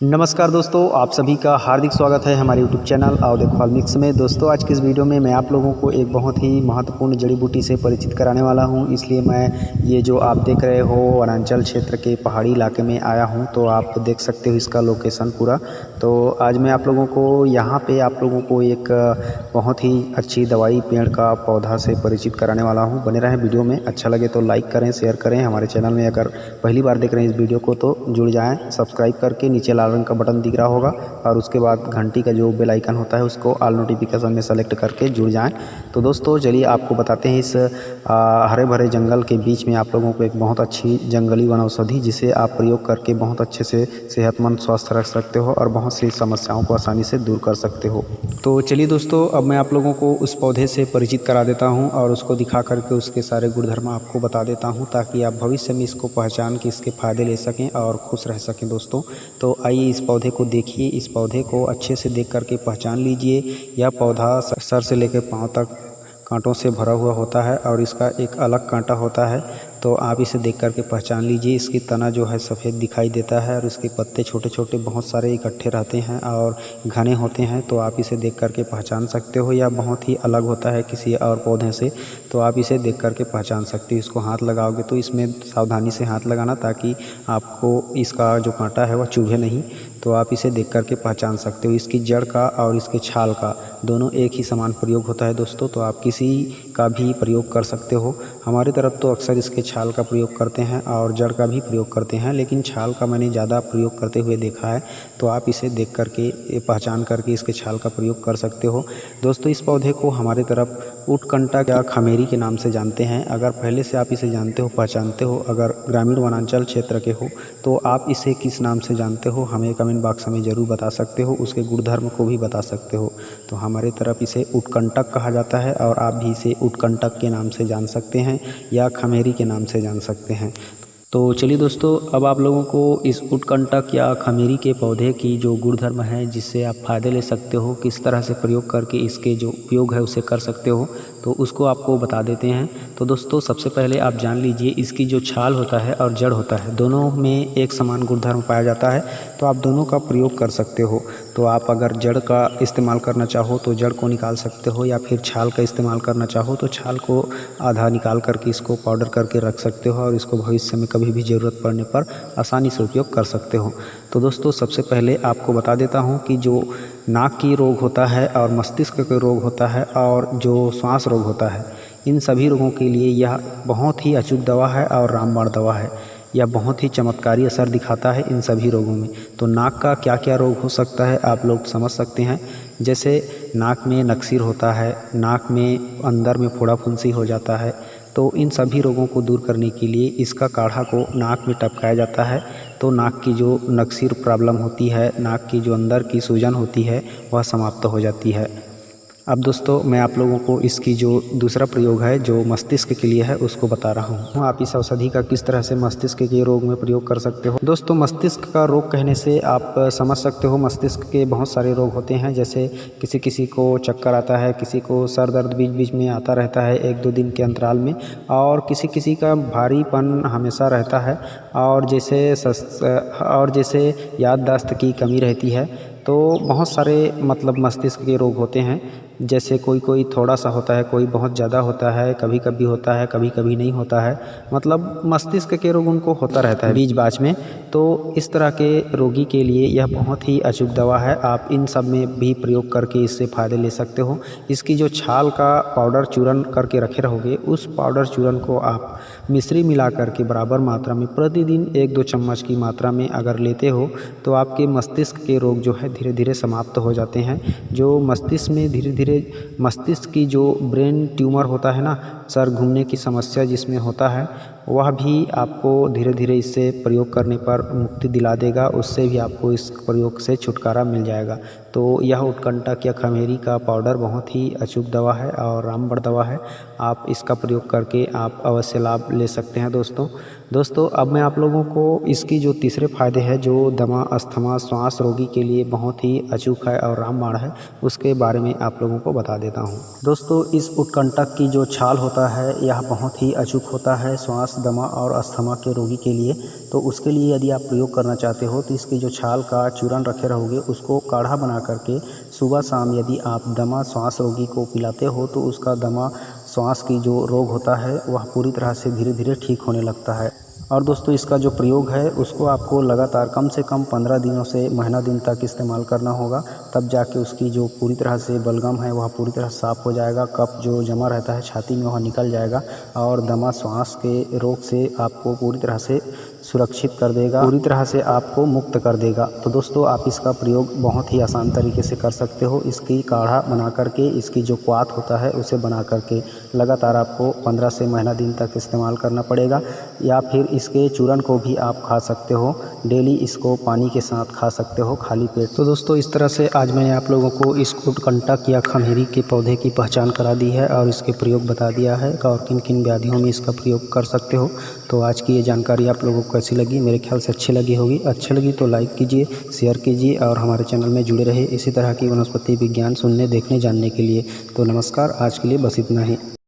नमस्कार दोस्तों, आप सभी का हार्दिक स्वागत है हमारे यूट्यूब चैनल आओ देखो हॉलमिक्स में। दोस्तों, आज की इस वीडियो में मैं आप लोगों को एक बहुत ही महत्वपूर्ण जड़ी बूटी से परिचित कराने वाला हूं। इसलिए मैं ये जो आप देख रहे हो वनांचल क्षेत्र के पहाड़ी इलाके में आया हूं। तो आप देख सकते हो इसका लोकेशन पूरा। तो आज मैं आप लोगों को यहाँ पे आप लोगों को एक बहुत ही अच्छी दवाई पेड़ का पौधा से परिचित कराने वाला हूँ। बने रहें वीडियो में। अच्छा लगे तो लाइक करें, शेयर करें। हमारे चैनल में अगर पहली बार देख रहे हैं इस वीडियो को तो जुड़ जाएँ। सब्सक्राइब करके नीचे लाल रंग का बटन दिख रहा होगा और उसके बाद घंटी का जो बेल आइकन होता है उसको ऑल नोटिफिकेशन में सेलेक्ट करके जुड़ जाएं। तो दोस्तों चलिए आपको बताते हैं इस हरे भरे जंगल के बीच में आप लोगों को एक बहुत अच्छी जंगली वनौषधि जिसे आप प्रयोग करके बहुत अच्छे से सेहतमंद स्वस्थ रख सकते हो और बहुत सी समस्याओं को आसानी से दूर कर सकते हो। तो चलिए दोस्तों, अब मैं आप लोगों को उस पौधे से परिचित करा देता हूं और उसको दिखा करके उसके सारे गुणधर्म आपको बता देता हूं, ताकि आप भविष्य में इसको पहचान के इसके फ़ायदे ले सकें और खुश रह सकें। दोस्तों, तो आइए इस पौधे को देखिए। इस पौधे को अच्छे से देख करके पहचान लीजिए। यह पौधा सर से लेकर पांव तक कांटों से भरा हुआ होता है और इसका एक अलग कांटा होता है। तो आप इसे देख करके पहचान लीजिए। इसकी तना जो है सफ़ेद दिखाई देता है और इसके पत्ते छोटे छोटे बहुत सारे इकट्ठे रहते हैं और घने होते हैं। तो आप इसे देख करके पहचान सकते हो। यह बहुत ही अलग होता है किसी और पौधे से। तो आप इसे देख करके पहचान सकते हो। इसको हाथ लगाओगे तो इसमें सावधानी से हाथ लगाना, ताकि आपको इसका जो कांटा है वह चुभे नहीं। तो आप इसे देख करके पहचान सकते हो। इसकी जड़ का और इसके छाल का दोनों एक ही समान प्रयोग होता है दोस्तों। तो आप किसी का भी प्रयोग कर सकते हो। हमारी तरफ तो अक्सर इसके छाल का प्रयोग करते हैं और जड़ का भी प्रयोग करते हैं, लेकिन छाल का मैंने ज़्यादा प्रयोग करते हुए देखा है। तो आप इसे देख करके पहचान करके इसके छाल का प्रयोग कर सकते हो। दोस्तों, इस पौधे को हमारी तरफ ऊँटकंटा या खमेरी के नाम से जानते हैं। अगर पहले से आप इसे जानते हो, पहचानते हो, अगर ग्रामीण वनांचल क्षेत्र के हो, तो आप इसे किस नाम से जानते हो हमें कमेंट बॉक्स में ज़रूर बता सकते हो। उसके गुणधर्म को भी बता सकते हो। तो हमारे तरफ इसे ऊँटकंटक कहा जाता है और आप भी इसे ऊँटकंटक के नाम से जान सकते हैं या खमेरी के नाम से जान सकते हैं। तो चलिए दोस्तों, अब आप लोगों को इस ऊँटकंटक या खमेरी के पौधे की जो गुणधर्म है जिससे आप फ़ायदे ले सकते हो, किस तरह से प्रयोग करके इसके जो उपयोग है उसे कर सकते हो, तो उसको आपको बता देते हैं। तो दोस्तों, सबसे पहले आप जान लीजिए इसकी जो छाल होता है और जड़ होता है दोनों में एक समान गुणधर्म पाया जाता है। तो आप दोनों का प्रयोग कर सकते हो। तो आप अगर जड़ का इस्तेमाल करना चाहो तो जड़ को निकाल सकते हो, या फिर छाल का इस्तेमाल करना चाहो तो छाल को आधा निकाल करके इसको पाउडर करके रख सकते हो और इसको भविष्य में कभी भी ज़रूरत पड़ने पर आसानी से उपयोग कर सकते हो। तो दोस्तों, सबसे पहले आपको बता देता हूँ कि जो नाक की रोग होता है और मस्तिष्क के रोग होता है और जो श्वास रोग होता है, इन सभी रोगों के लिए यह बहुत ही अचूक दवा है और रामबाण दवा है। यह बहुत ही चमत्कारी असर दिखाता है इन सभी रोगों में। तो नाक का क्या क्या रोग हो सकता है आप लोग समझ सकते हैं। जैसे नाक में नक्सीर होता है, नाक में अंदर में फोड़ा फुंसी हो जाता है। तो इन सभी रोगों को दूर करने के लिए इसका काढ़ा को नाक में टपकाया जाता है। तो नाक की जो नक्सीर प्रॉब्लम होती है, नाक की जो अंदर की सूजन होती है, वह समाप्त हो जाती है। अब दोस्तों, मैं आप लोगों को इसकी जो दूसरा प्रयोग है जो मस्तिष्क के लिए है उसको बता रहा हूँ। आप इस औषधि का किस तरह से मस्तिष्क के रोग में प्रयोग कर सकते हो। दोस्तों, मस्तिष्क का रोग कहने से आप समझ सकते हो मस्तिष्क के बहुत सारे रोग होते हैं। जैसे किसी किसी को चक्कर आता है, किसी को सर दर्द बीच बीच में आता रहता है 1-2 दिन के अंतराल में, और किसी किसी का भारीपन हमेशा रहता है, और जैसे याददाश्त की कमी रहती है। तो बहुत सारे मतलब मस्तिष्क के रोग होते हैं। जैसे कोई कोई थोड़ा सा होता है, कोई बहुत ज़्यादा होता है, कभी कभी होता है, कभी कभी नहीं होता है। मतलब मस्तिष्क के रोग उनको होता रहता है बीच बाच में। तो इस तरह के रोगी के लिए यह बहुत ही अचूक दवा है। आप इन सब में भी प्रयोग करके इससे फ़ायदे ले सकते हो। इसकी जो छाल का पाउडर चूरन करके रखे रहोगे, उस पाउडर चूरन को आप मिश्री मिला करके बराबर मात्रा में प्रतिदिन 1-2 चम्मच की मात्रा में अगर लेते हो तो आपके मस्तिष्क के रोग जो है धीरे धीरे समाप्त हो जाते हैं। जो मस्तिष्क में धीरे धीरे मस्तिष्क की जो ब्रेन ट्यूमर होता है ना, सर घूमने की समस्या जिसमें होता है, वह भी आपको धीरे धीरे इससे प्रयोग करने पर मुक्ति दिला देगा। उससे भी आपको इस प्रयोग से छुटकारा मिल जाएगा। तो यह उत्कंटक या खमेरी का पाउडर बहुत ही अचूक दवा है और रामबाण दवा है। आप इसका प्रयोग करके आप अवश्य लाभ ले सकते हैं दोस्तों, अब मैं आप लोगों को इसकी जो तीसरे फायदे हैं जो दमा अस्थमा श्वास रोगी के लिए बहुत ही अचूक है और रामबाण है, उसके बारे में आप लोगों को बता देता हूँ। दोस्तों, इस उत्कंटक की जो छाल होता है यह बहुत ही अचूक होता है श्वास खास दमा और अस्थमा के रोगी के लिए। तो उसके लिए यदि आप प्रयोग करना चाहते हो तो इसकी जो छाल का चूर्ण रखे रहोगे उसको काढ़ा बना करके सुबह शाम यदि आप दमा श्वास रोगी को पिलाते हो तो उसका दमा श्वास की जो रोग होता है वह पूरी तरह से धीरे धीरे ठीक होने लगता है। और दोस्तों इसका जो प्रयोग है उसको आपको लगातार कम से कम 15 दिनों से महीना दिन तक इस्तेमाल करना होगा, तब जाके उसकी जो पूरी तरह से बलगम है वह पूरी तरह साफ़ हो जाएगा। कफ जो जमा रहता है छाती में वह निकल जाएगा और दमा श्वास के रोग से आपको पूरी तरह से सुरक्षित कर देगा, पूरी तरह से आपको मुक्त कर देगा। तो दोस्तों आप इसका प्रयोग बहुत ही आसान तरीके से कर सकते हो। इसकी काढ़ा बना करके इसकी जो क्वाथ होता है उसे बना करके लगातार आपको 15 से महीना दिन तक इस्तेमाल करना पड़ेगा, या फिर इसके चूर्ण को भी आप खा सकते हो। डेली इसको पानी के साथ खा सकते हो खाली पेट। तो दोस्तों इस तरह से आज मैंने आप लोगों को इस कुटकंटक या खम्हेरी के पौधे की पहचान करा दी है और इसके प्रयोग बता दिया है और किन किन व्याधियों में इसका प्रयोग कर सकते हो। तो आज की ये जानकारी आप लोगों को कैसी लगी? मेरे ख्याल से अच्छी लगी होगी। अच्छी लगी तो लाइक कीजिए, शेयर कीजिए और हमारे चैनल में जुड़े रहिए इसी तरह की वनस्पति विज्ञान सुनने, देखने, जानने के लिए। तो नमस्कार, आज के लिए बस इतना ही।